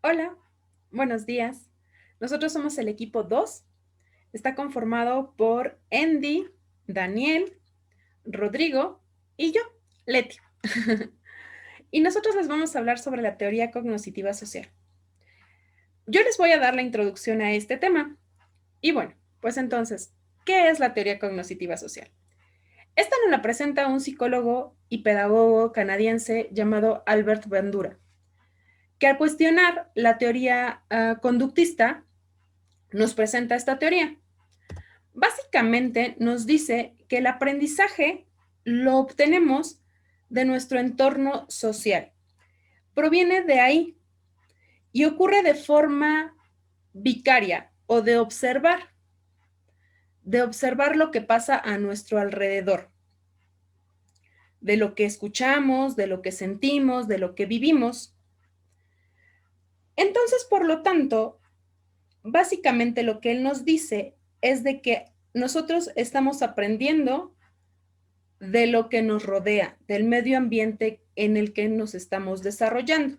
Hola, buenos días. Nosotros somos el equipo 2. Está conformado por Andy, Daniel, Rodrigo y yo, Leti. Y nosotros les vamos a hablar sobre la teoría cognitiva social. Yo les voy a dar la introducción a este tema. Y bueno, pues entonces, ¿qué es la teoría cognitiva social? Esta nos la presenta un psicólogo y pedagogo canadiense llamado Albert Bandura, que al cuestionar la teoría conductista, nos presenta esta teoría. Básicamente nos dice que el aprendizaje lo obtenemos de nuestro entorno social. Proviene de ahí y ocurre de forma vicaria o de observar lo que pasa a nuestro alrededor, de lo que escuchamos, de lo que sentimos, de lo que vivimos. Entonces, por lo tanto, básicamente lo que él nos dice es de que nosotros estamos aprendiendo de lo que nos rodea, del medio ambiente en el que nos estamos desarrollando.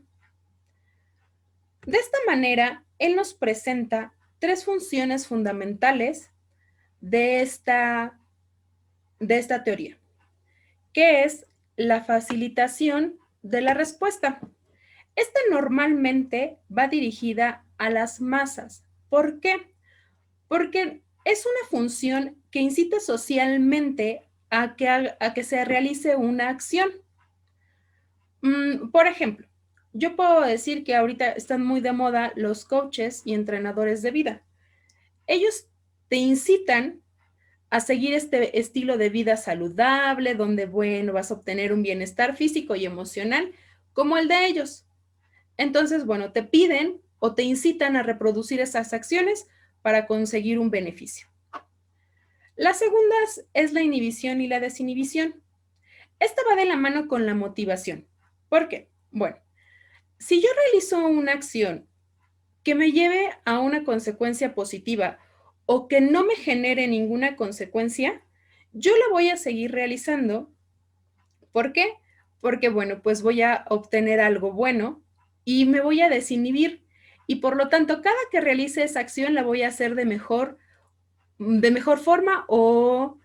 De esta manera, él nos presenta tres funciones fundamentales de esta teoría, que es la facilitación de la respuesta. Esta normalmente va dirigida a las masas. ¿Por qué? Porque es una función que incita socialmente a que se realice una acción. Por ejemplo, yo puedo decir que ahorita están muy de moda los coaches y entrenadores de vida. Ellos te incitan a seguir este estilo de vida saludable, donde, bueno, vas a obtener un bienestar físico y emocional como el de ellos. Entonces, bueno, te piden o te incitan a reproducir esas acciones para conseguir un beneficio. La segunda es la inhibición y la desinhibición. Esta va de la mano con la motivación. ¿Por qué? Bueno, si yo realizo una acción que me lleve a una consecuencia positiva o que no me genere ninguna consecuencia, yo la voy a seguir realizando. ¿Por qué? Porque, bueno, pues voy a obtener algo bueno y me voy a desinhibir. Y por lo tanto, cada que realice esa acción la voy a hacer de mejor forma o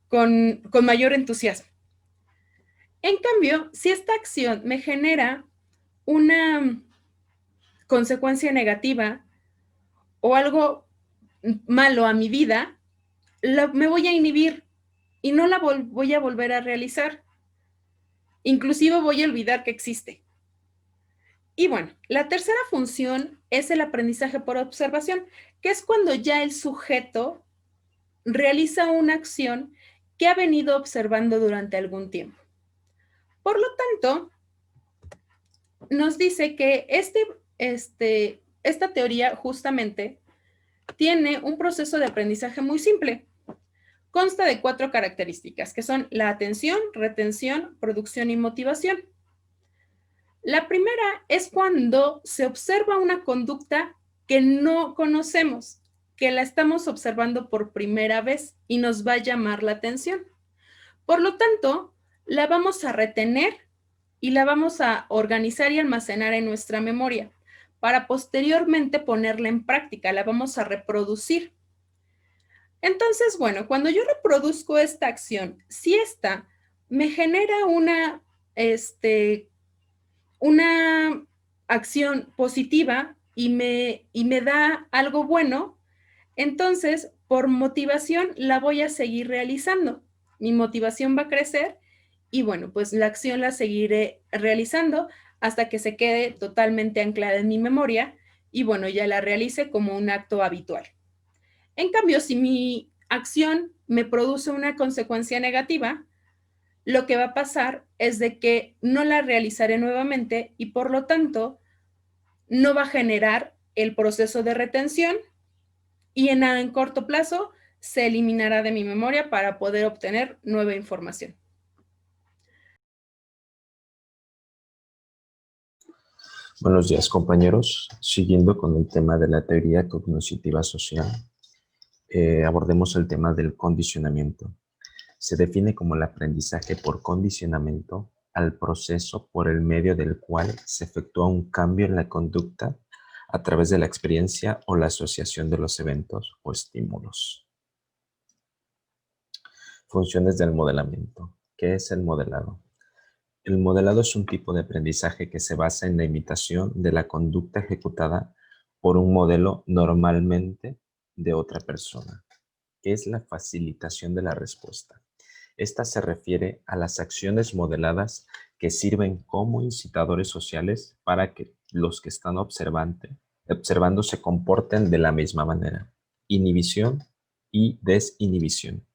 con mayor entusiasmo. En cambio, si esta acción me genera una consecuencia negativa o algo malo a mi vida, me voy a inhibir y no la voy a volver a realizar. Inclusive voy a olvidar que existe. Y bueno, la tercera función es el aprendizaje por observación, que es cuando ya el sujeto realiza una acción que ha venido observando durante algún tiempo. Por lo tanto, nos dice que esta teoría justamente tiene un proceso de aprendizaje muy simple. Consta de 4 características, que son la atención, retención, producción y motivación. La primera es cuando se observa una conducta que no conocemos, que la estamos observando por primera vez y nos va a llamar la atención. Por lo tanto, la vamos a retener y la vamos a organizar y almacenar en nuestra memoria para posteriormente ponerla en práctica, la vamos a reproducir. Entonces, bueno, cuando yo reproduzco esta acción, si esta me genera una acción positiva y me da algo bueno, entonces por motivación la voy a seguir realizando. Mi motivación va a crecer y bueno, pues la acción la seguiré realizando hasta que se quede totalmente anclada en mi memoria y bueno, ya la realice como un acto habitual. En cambio, si mi acción me produce una consecuencia negativa, lo que va a pasar es de que no la realizaré nuevamente y por lo tanto no va a generar el proceso de retención y en corto plazo se eliminará de mi memoria para poder obtener nueva información. Buenos días, compañeros. Siguiendo con el tema de la teoría cognitiva social, abordemos el tema del condicionamiento. Se define como el aprendizaje por condicionamiento al proceso por el medio del cual se efectúa un cambio en la conducta a través de la experiencia o la asociación de los eventos o estímulos. Funciones del modelamiento. ¿Qué es el modelado? El modelado es un tipo de aprendizaje que se basa en la imitación de la conducta ejecutada por un modelo, normalmente de otra persona, que es la facilitación de la respuesta. Esta se refiere a las acciones modeladas que sirven como incitadores sociales para que los que están observando se comporten de la misma manera. Inhibición y desinhibición.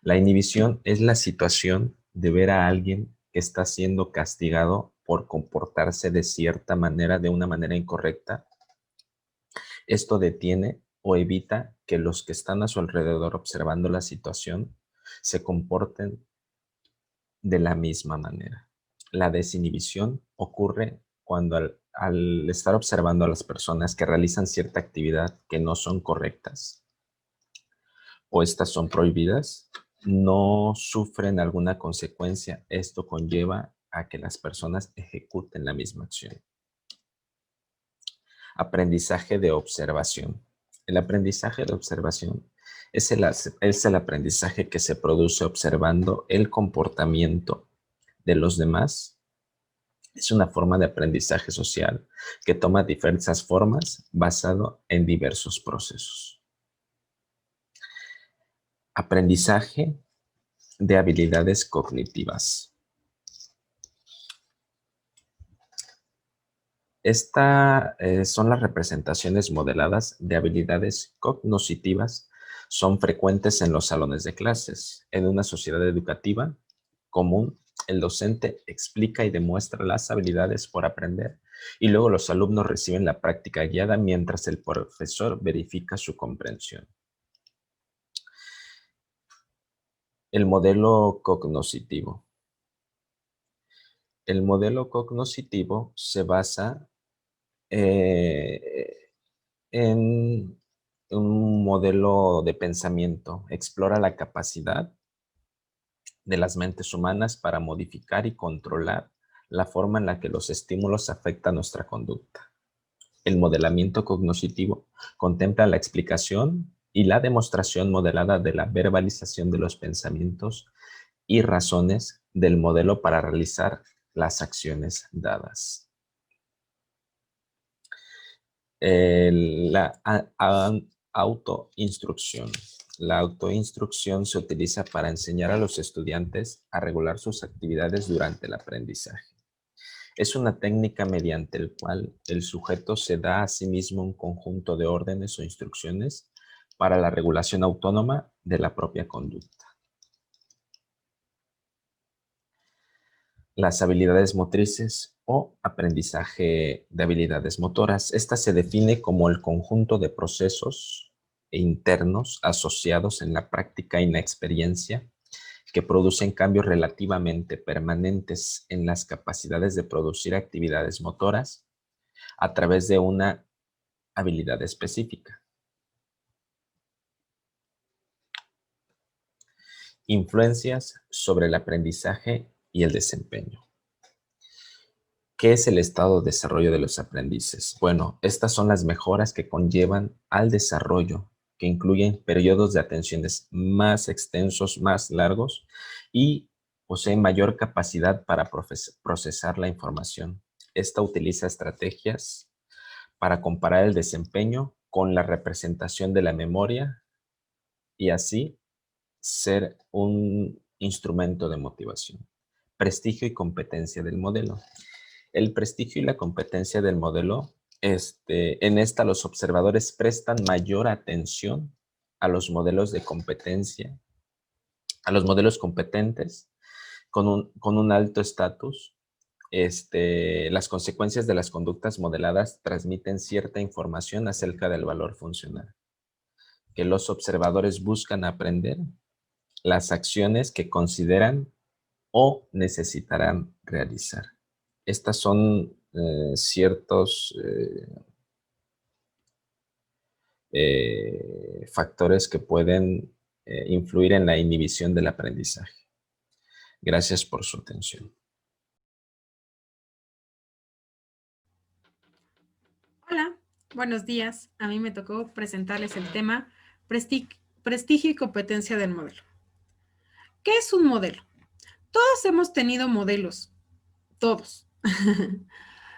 La inhibición es la situación de ver a alguien que está siendo castigado por comportarse de cierta manera, de una manera incorrecta. Esto detiene o evita que los que están a su alrededor observando la situación se comporten de la misma manera. La desinhibición ocurre cuando al estar observando a las personas que realizan cierta actividad que no son correctas o estas son prohibidas, no sufren alguna consecuencia. Esto conlleva a que las personas ejecuten la misma acción. Aprendizaje de observación. El aprendizaje de observación es el aprendizaje que se produce observando el comportamiento de los demás. Es una forma de aprendizaje social que toma diversas formas basado en diversos procesos. Aprendizaje de habilidades cognitivas. Estas son las representaciones modeladas de habilidades cognitivas. Son frecuentes en los salones de clases. En una sociedad educativa común, el docente explica y demuestra las habilidades por aprender y luego los alumnos reciben la práctica guiada mientras el profesor verifica su comprensión. El modelo cognoscitivo. El modelo cognoscitivo se basa en un modelo de pensamiento. Explora la capacidad de las mentes humanas para modificar y controlar la forma en la que los estímulos afectan nuestra conducta. El modelamiento cognoscitivo contempla la explicación y la demostración modelada de la verbalización de los pensamientos y razones del modelo para realizar las acciones dadas. La autoinstrucción. La autoinstrucción se utiliza para enseñar a los estudiantes a regular sus actividades durante el aprendizaje. Es una técnica mediante la cual el sujeto se da a sí mismo un conjunto de órdenes o instrucciones para la regulación autónoma de la propia conducta. Las habilidades motrices o aprendizaje de habilidades motoras. Esta se define como el conjunto de procesos internos asociados en la práctica y la experiencia que producen cambios relativamente permanentes en las capacidades de producir actividades motoras a través de una habilidad específica. Influencias sobre el aprendizaje y el desempeño. ¿Qué es el estado de desarrollo de los aprendices? Bueno, estas son las mejoras que conllevan al desarrollo, que incluyen periodos de atenciones más extensos, más largos y poseen mayor capacidad para procesar la información. Esta utiliza estrategias para comparar el desempeño con la representación de la memoria y así ser un instrumento de motivación. Prestigio y competencia del modelo. El prestigio y la competencia del modelo, en esta los observadores prestan mayor atención a los modelos de competencia, a los modelos competentes con un alto estatus. Las consecuencias de las conductas modeladas transmiten cierta información acerca del valor funcional que los observadores buscan aprender, las acciones que consideran o necesitarán realizar. Estas son ciertos factores que pueden influir en la inhibición del aprendizaje. Gracias por su atención. Hola, buenos días. A mí me tocó presentarles el tema presti- prestigio y competencia del modelo. ¿Qué es un modelo? Todos hemos tenido modelos, todos.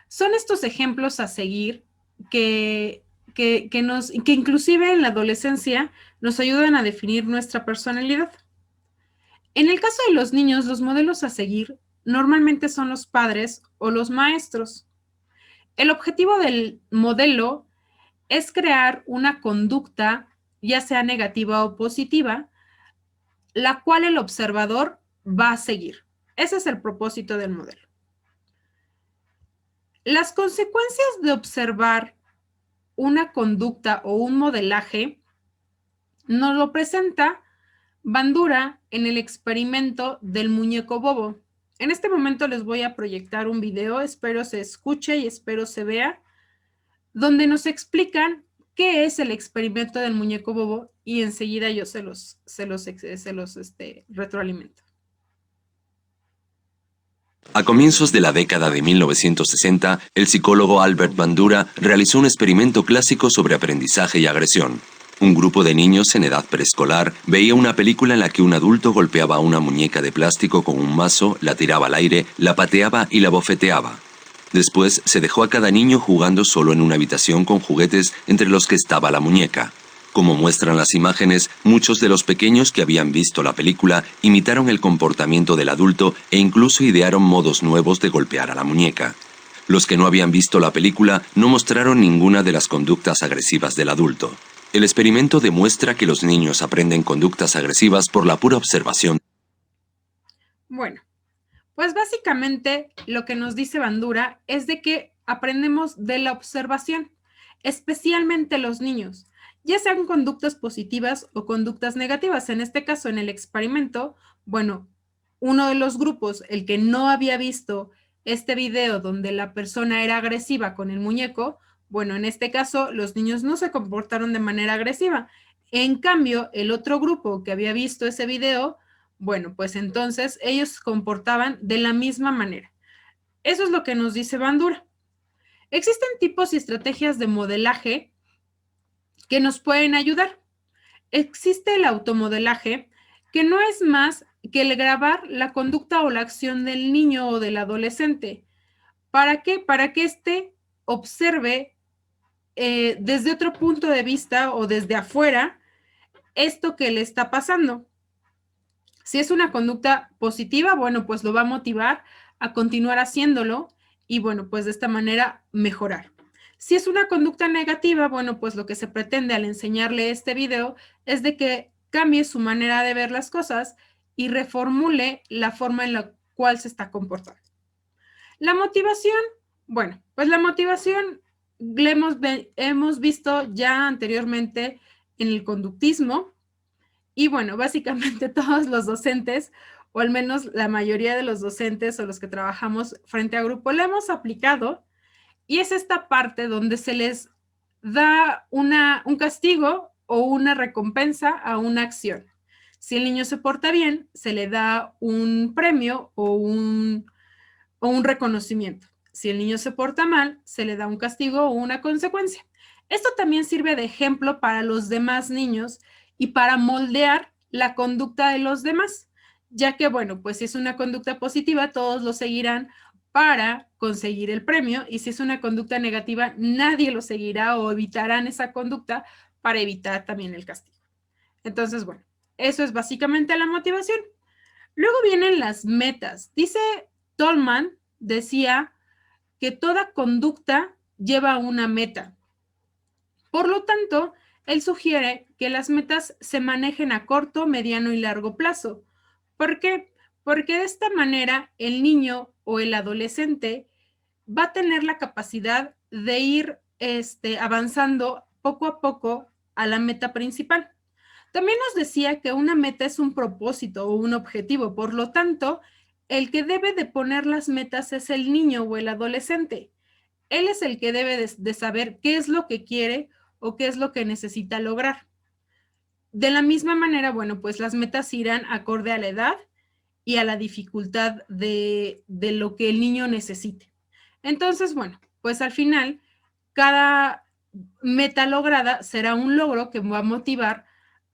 Son estos ejemplos a seguir que, que inclusive en la adolescencia nos ayudan a definir nuestra personalidad. En el caso de los niños, los modelos a seguir normalmente son los padres o los maestros. El objetivo del modelo es crear una conducta, ya sea negativa o positiva, la cual el observador va a seguir. Ese es el propósito del modelo. Las consecuencias de observar una conducta o un modelaje nos lo presenta Bandura en el experimento del muñeco bobo. En este momento les voy a proyectar un video, espero se escuche y espero se vea, donde nos explican qué es el experimento del muñeco bobo y enseguida yo se los retroalimento. A comienzos de la década de 1960, el psicólogo Albert Bandura realizó un experimento clásico sobre aprendizaje y agresión. Un grupo de niños en edad preescolar veía una película en la que un adulto golpeaba a una muñeca de plástico con un mazo, la tiraba al aire, la pateaba y la bofeteaba. Después se dejó a cada niño jugando solo en una habitación con juguetes entre los que estaba la muñeca. Como muestran las imágenes, muchos de los pequeños que habían visto la película imitaron el comportamiento del adulto e incluso idearon modos nuevos de golpear a la muñeca. Los que no habían visto la película no mostraron ninguna de las conductas agresivas del adulto. El experimento demuestra que los niños aprenden conductas agresivas por la pura observación. Bueno, pues básicamente lo que nos dice Bandura es de que aprendemos de la observación, especialmente los niños, ya sean conductas positivas o conductas negativas. En este caso, en el experimento, bueno, uno de los grupos, el que no había visto este video donde la persona era agresiva con el muñeco, bueno, en este caso los niños no se comportaron de manera agresiva. En cambio, el otro grupo que había visto ese video, bueno, pues entonces ellos se comportaban de la misma manera. Eso es lo que nos dice Bandura. Existen tipos y estrategias de modelaje que nos pueden ayudar. Existe el automodelaje, que no es más que el grabar la conducta o la acción del niño o del adolescente. ¿Para qué? Para que éste observe desde otro punto de vista o desde afuera esto que le está pasando. Si es una conducta positiva, bueno, pues lo va a motivar a continuar haciéndolo y bueno, pues de esta manera mejorar. Si es una conducta negativa, bueno, pues lo que se pretende al enseñarle este video es de que cambie su manera de ver las cosas y reformule la forma en la cual se está comportando. La motivación, bueno, pues la motivación la hemos visto ya anteriormente en el conductismo, y bueno, básicamente todos los docentes, o al menos la mayoría de los docentes o los que trabajamos frente a grupo, la hemos aplicado y es esta parte donde se les da un castigo o una recompensa a una acción. Si el niño se porta bien, se le da un premio o un reconocimiento. Si el niño se porta mal, se le da un castigo o una consecuencia. Esto también sirve de ejemplo para los demás niños y para moldear la conducta de los demás, ya que, bueno, pues si es una conducta positiva, todos lo seguirán para conseguir el premio, y si es una conducta negativa, nadie lo seguirá o evitarán esa conducta para evitar también el castigo. Entonces, bueno, eso es básicamente la motivación. Luego vienen las metas. Dice Tolman, decía que toda conducta lleva una meta. Por lo tanto, él sugiere que las metas se manejen a corto, mediano y largo plazo. ¿Por qué? Porque de esta manera el niño o el adolescente va a tener la capacidad de ir avanzando poco a poco a la meta principal. También nos decía que una meta es un propósito o un objetivo, por lo tanto, el que debe de poner las metas es el niño o el adolescente. Él es el que debe de saber qué es lo que quiere o qué es lo que necesita lograr. De la misma manera, bueno, pues las metas irán acorde a la edad y a la dificultad de lo que el niño necesite. Entonces, bueno, pues al final cada meta lograda será un logro que va a motivar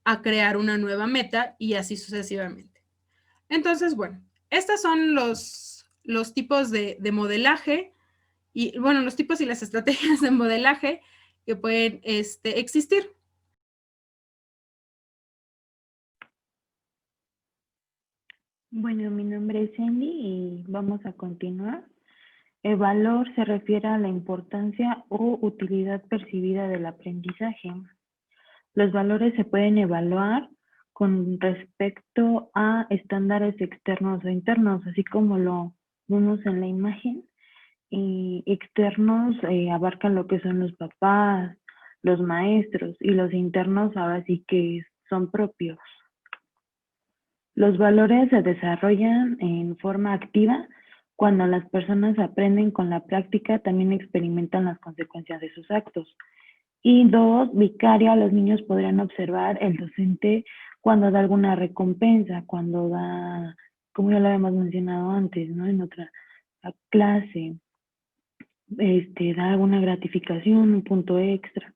a crear una nueva meta y así sucesivamente. Entonces, bueno, estos son los tipos de modelaje y, bueno, los tipos y las estrategias de modelaje que pueden existir. Bueno, mi nombre es Sandy y vamos a continuar. El valor se refiere a la importancia o utilidad percibida del aprendizaje. Los valores se pueden evaluar con respecto a estándares externos o internos, así como lo vemos en la imagen. Y externos abarcan lo que son los papás, los maestros, y los internos ahora sí que son propios. Los valores se desarrollan en forma activa. Cuando las personas aprenden con la práctica, también experimentan las consecuencias de sus actos. Y dos, vicaria, los niños podrían observar el docente cuando da alguna recompensa, cuando da, como ya lo habíamos mencionado antes, ¿no? En otra clase, da alguna gratificación, un punto extra.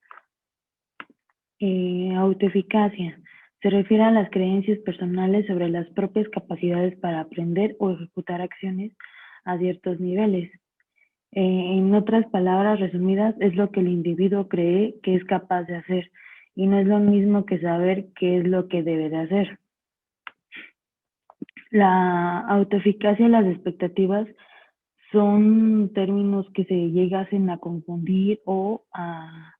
Autoeficacia. Se refiere a las creencias personales sobre las propias capacidades para aprender o ejecutar acciones a ciertos niveles. En otras palabras resumidas, es lo que el individuo cree que es capaz de hacer y no es lo mismo que saber qué es lo que debe de hacer. La autoeficacia y las expectativas son términos que se llegasen a confundir o a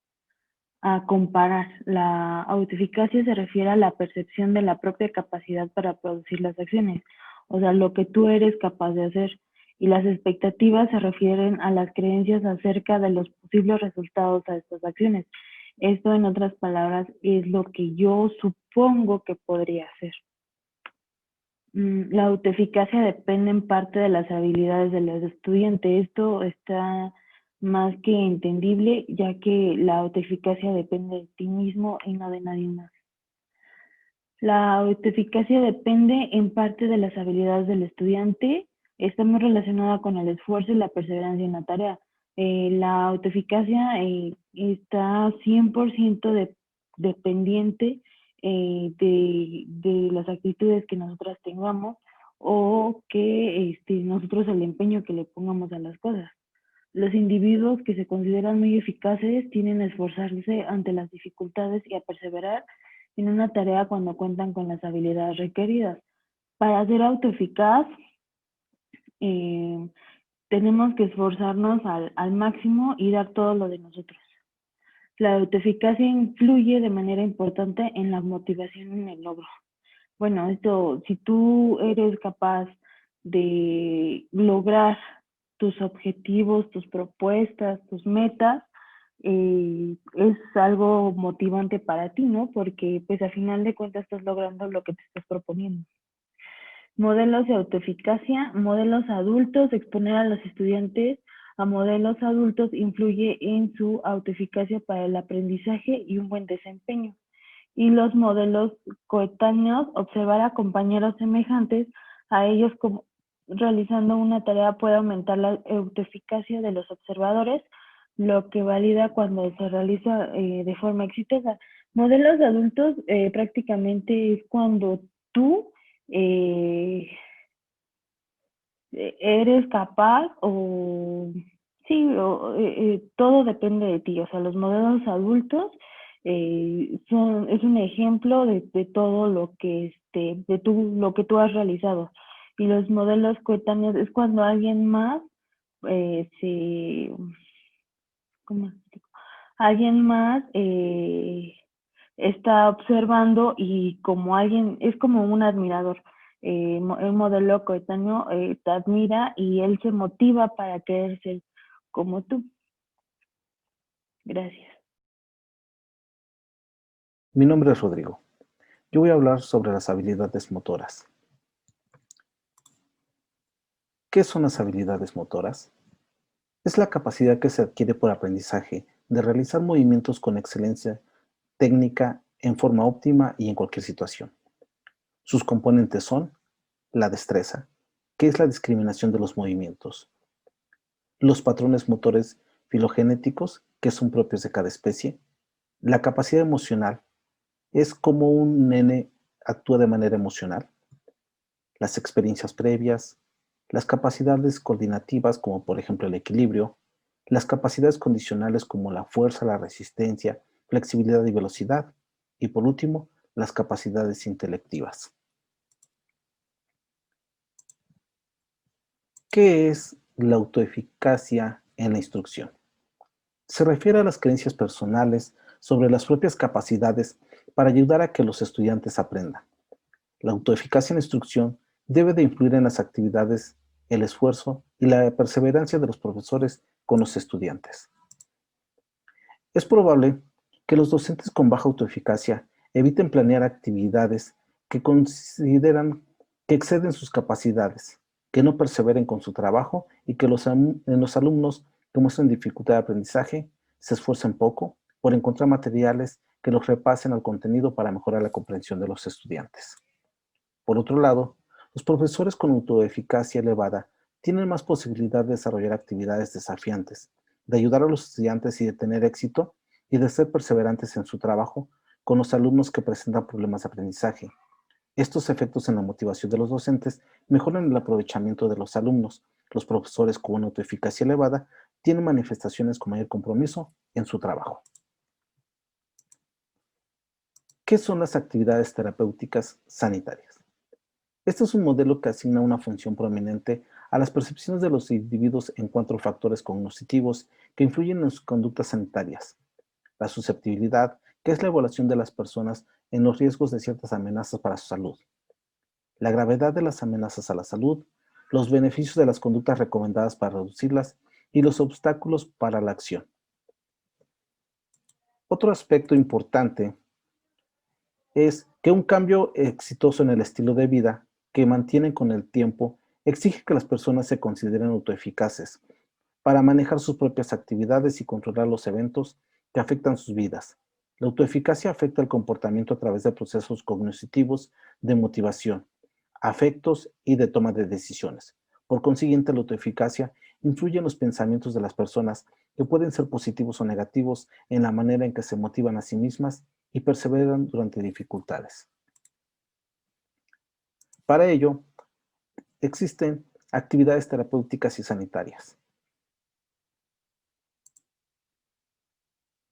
comparar. La autoeficacia se refiere a la percepción de la propia capacidad para producir las acciones, o sea, lo que tú eres capaz de hacer. Y las expectativas se refieren a las creencias acerca de los posibles resultados a estas acciones. Esto, en otras palabras, es lo que yo supongo que podría hacer. La autoeficacia depende en parte de las habilidades de los estudiantes. Esto está más que entendible, ya que la autoeficacia depende de ti mismo y no de nadie más. La autoeficacia depende en parte de las habilidades del estudiante. Está muy relacionada con el esfuerzo y la perseverancia en la tarea. La autoeficacia está 100% dependiente de las actitudes que nosotras tengamos o que nosotros el empeño que le pongamos a las cosas. Los individuos que se consideran muy eficaces tienden a esforzarse ante las dificultades y a perseverar en una tarea cuando cuentan con las habilidades requeridas. Para ser autoeficaz, tenemos que esforzarnos al máximo y dar todo lo de nosotros. La autoeficacia influye de manera importante en la motivación y en el logro. Bueno, si tú eres capaz de lograr tus objetivos, tus propuestas, tus metas, es algo motivante para ti, ¿no? Porque pues al final de cuentas estás logrando lo que te estás proponiendo. Modelos de autoeficacia, modelos adultos, exponer a los estudiantes a modelos adultos influye en su autoeficacia para el aprendizaje y un buen desempeño. Y los modelos coetáneos, observar a compañeros semejantes a ellos como realizando una tarea puede aumentar la autoeficacia de los observadores, lo que valida cuando se realiza de forma exitosa. Modelos de adultos prácticamente es cuando tú eres capaz todo depende de ti. O sea, los modelos adultos es un ejemplo de todo lo que lo que tú has realizado. Y los modelos coetáneos es cuando alguien más alguien más está observando y como alguien, es como un admirador. El modelo coetáneo te admira y él se motiva para querer ser como tú. Gracias. Mi nombre es Rodrigo. Yo voy a hablar sobre las habilidades motoras. ¿Qué son las habilidades motoras? Es la capacidad que se adquiere por aprendizaje de realizar movimientos con excelencia técnica en forma óptima y en cualquier situación. Sus componentes son la destreza, que es la discriminación de los movimientos, los patrones motores filogenéticos, que son propios de cada especie. La capacidad emocional es cómo un nene actúa de manera emocional. Las experiencias previas, las capacidades coordinativas como por ejemplo el equilibrio, las capacidades condicionales como la fuerza, la resistencia, flexibilidad y velocidad, y por último, las capacidades intelectivas. ¿Qué es la autoeficacia en la instrucción? Se refiere a las creencias personales sobre las propias capacidades para ayudar a que los estudiantes aprendan. La autoeficacia en la instrucción debe de influir en las actividades, el esfuerzo y la perseverancia de los profesores con los estudiantes. Es probable que los docentes con baja autoeficacia eviten planear actividades que consideran que exceden sus capacidades, que no perseveren con su trabajo y que los alumnos que muestran dificultad de aprendizaje se esfuercen poco por encontrar materiales que los repasen al contenido para mejorar la comprensión de los estudiantes. Por otro lado, los profesores con autoeficacia elevada tienen más posibilidad de desarrollar actividades desafiantes, de ayudar a los estudiantes y de tener éxito y de ser perseverantes en su trabajo con los alumnos que presentan problemas de aprendizaje. Estos efectos en la motivación de los docentes mejoran el aprovechamiento de los alumnos. Los profesores con una autoeficacia elevada tienen manifestaciones con mayor compromiso en su trabajo. ¿Qué son las actividades terapéuticas sanitarias? Este es un modelo que asigna una función prominente a las percepciones de los individuos en cuatro factores cognitivos que influyen en sus conductas sanitarias. La susceptibilidad, que es la evaluación de las personas en los riesgos de ciertas amenazas para su salud. La gravedad de las amenazas a la salud, los beneficios de las conductas recomendadas para reducirlas y los obstáculos para la acción. Otro aspecto importante es que un cambio exitoso en el estilo de vida que mantienen con el tiempo exige que las personas se consideren autoeficaces para manejar sus propias actividades y controlar los eventos que afectan sus vidas. La autoeficacia afecta el comportamiento a través de procesos cognitivos de motivación, afectos y de toma de decisiones. Por consiguiente, la autoeficacia influye en los pensamientos de las personas que pueden ser positivos o negativos en la manera en que se motivan a sí mismas y perseveran durante dificultades. Para ello, existen actividades terapéuticas y sanitarias.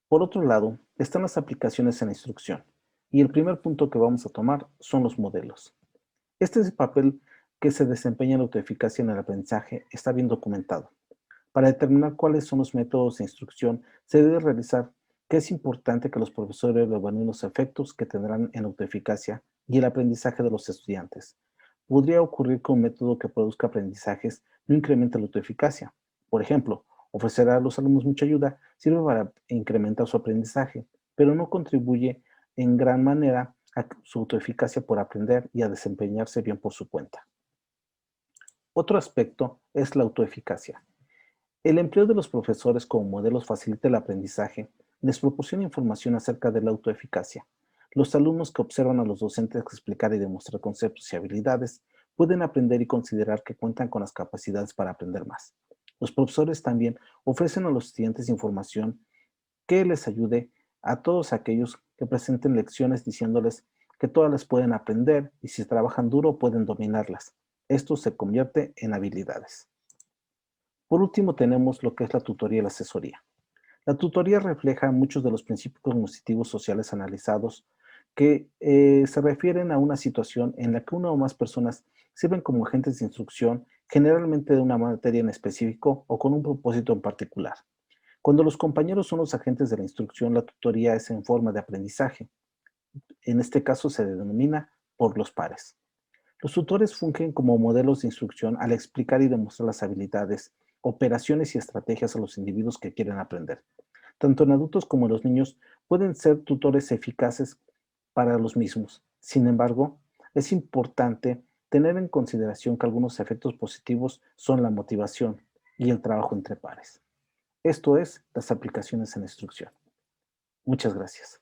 Por otro lado, están las aplicaciones en la instrucción, y el primer punto que vamos a tomar son los modelos. Este es el papel que se desempeña en la autoeficacia en el aprendizaje está bien documentado. Para determinar cuáles son los métodos de instrucción, se debe realizar que es importante que los profesores evalúen los efectos que tendrán en la autoeficacia y el aprendizaje de los estudiantes. Podría ocurrir que un método que produzca aprendizajes no incremente la autoeficacia. Por ejemplo, ofrecer a los alumnos mucha ayuda sirve para incrementar su aprendizaje, pero no contribuye en gran manera a su autoeficacia por aprender y a desempeñarse bien por su cuenta. Otro aspecto es la autoeficacia. El empleo de los profesores como modelos facilita el aprendizaje, les proporciona información acerca de la autoeficacia. Los alumnos que observan a los docentes explicar y demostrar conceptos y habilidades pueden aprender y considerar que cuentan con las capacidades para aprender más. Los profesores también ofrecen a los estudiantes información que les ayude a todos aquellos que presenten lecciones diciéndoles que todas las pueden aprender y si trabajan duro pueden dominarlas. Esto se convierte en habilidades. Por último, tenemos lo que es la tutoría y la asesoría. La tutoría refleja muchos de los principios cognitivos sociales analizados que se refieren a una situación en la que una o más personas sirven como agentes de instrucción, generalmente de una materia en específico o con un propósito en particular. Cuando los compañeros son los agentes de la instrucción, la tutoría es en forma de aprendizaje. En este caso se denomina por los pares. Los tutores fungen como modelos de instrucción al explicar y demostrar las habilidades, operaciones y estrategias a los individuos que quieren aprender. Tanto en adultos como en los niños pueden ser tutores eficaces para los mismos. Sin embargo, es importante tener en consideración que algunos efectos positivos son la motivación y el trabajo entre pares. Esto es las aplicaciones en la instrucción. Muchas gracias.